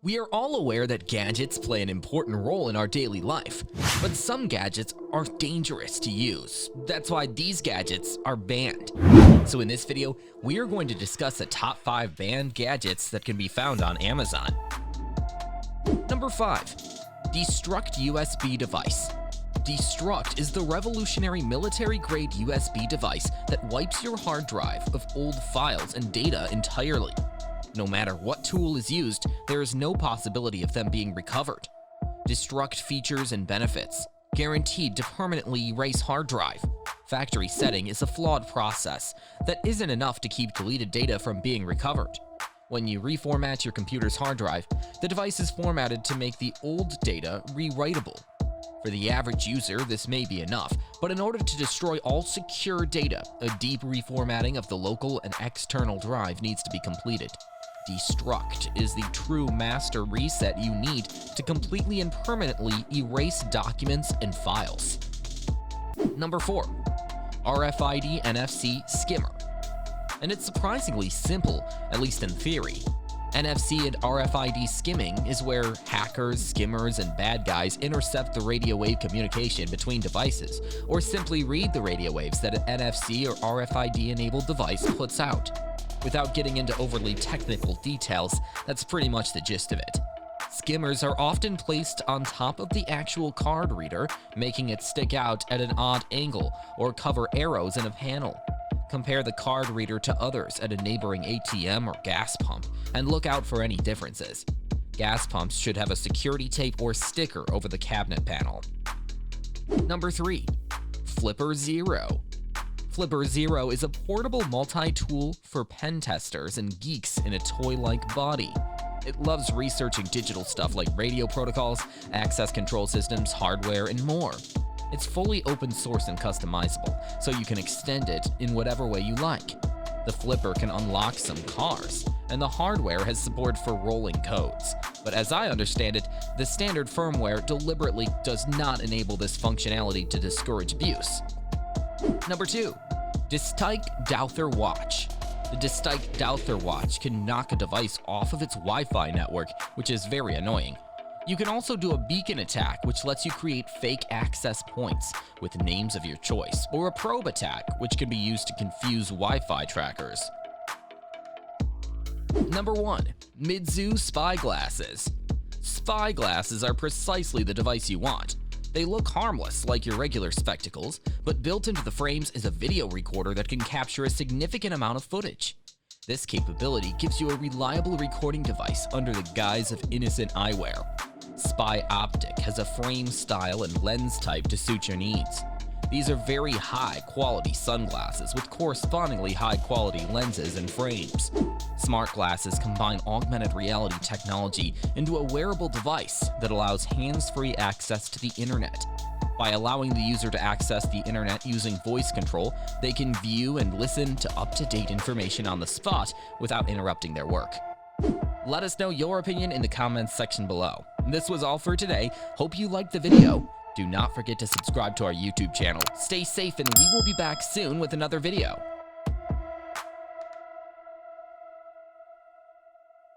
We are all aware that gadgets play an important role in our daily life, but some gadgets are dangerous to use. That's why these gadgets are banned. So in this video, we are going to discuss the top 5 banned gadgets that can be found on Amazon. Number 5. Destruct USB device. Destruct is the revolutionary military-grade USB device that wipes your hard drive of old files and data entirely. No matter what tool is used, there is no possibility of them being recovered. Destruct features and benefits. Guaranteed to permanently erase hard drive. Factory setting is a flawed process that isn't enough to keep deleted data from being recovered. When you reformat your computer's hard drive, the device is formatted to make the old data rewritable. For the average user, this may be enough, but in order to destroy all secure data, a deep reformatting of the local and external drive needs to be completed. Destruct is the true master reset you need to completely and permanently erase documents and files. Number 4. RFID NFC skimmer. And it's surprisingly simple, at least in theory. NFC and RFID skimming is where hackers, skimmers, and bad guys intercept the radio wave communication between devices, or simply read the radio waves that an NFC or RFID-enabled device puts out. Without getting into overly technical details, that's pretty much the gist of it. Skimmers are often placed on top of the actual card reader, making it stick out at an odd angle or cover arrows in a panel. Compare the card reader to others at a neighboring ATM or gas pump, and look out for any differences. Gas pumps should have a security tape or sticker over the cabinet panel. Number 3. Flipper Zero. Flipper Zero is a portable multi-tool for pen testers and geeks in a toy-like body. It loves researching digital stuff like radio protocols, access control systems, hardware, and more. It's fully open source and customizable, so you can extend it in whatever way you like. The flipper can unlock some cars, and the hardware has support for rolling codes. But as I understand it, the standard firmware deliberately does not enable this functionality to discourage abuse. Number 2. Distike Douther Watch. The Distike Douther Watch can knock a device off of its Wi-Fi network, which is very annoying. You can also do a beacon attack, which lets you create fake access points with names of your choice, or a probe attack, which can be used to confuse Wi-Fi trackers. Number 1. Midzu Spy Glasses. Spy glasses are precisely the device you want. They look harmless like your regular spectacles, but built into the frames is a video recorder that can capture a significant amount of footage. This capability gives you a reliable recording device under the guise of innocent eyewear. Spy Optic has a frame style and lens type to suit your needs. These are very high-quality sunglasses with correspondingly high-quality lenses and frames. Smart glasses combine augmented reality technology into a wearable device that allows hands-free access to the internet. By allowing the user to access the internet using voice control, they can view and listen to up-to-date information on the spot without interrupting their work. Let us know your opinion in the comments section below. This was all for today. Hope you liked the video. Do not forget to subscribe to our YouTube channel. Stay safe, and we will be back soon with another video.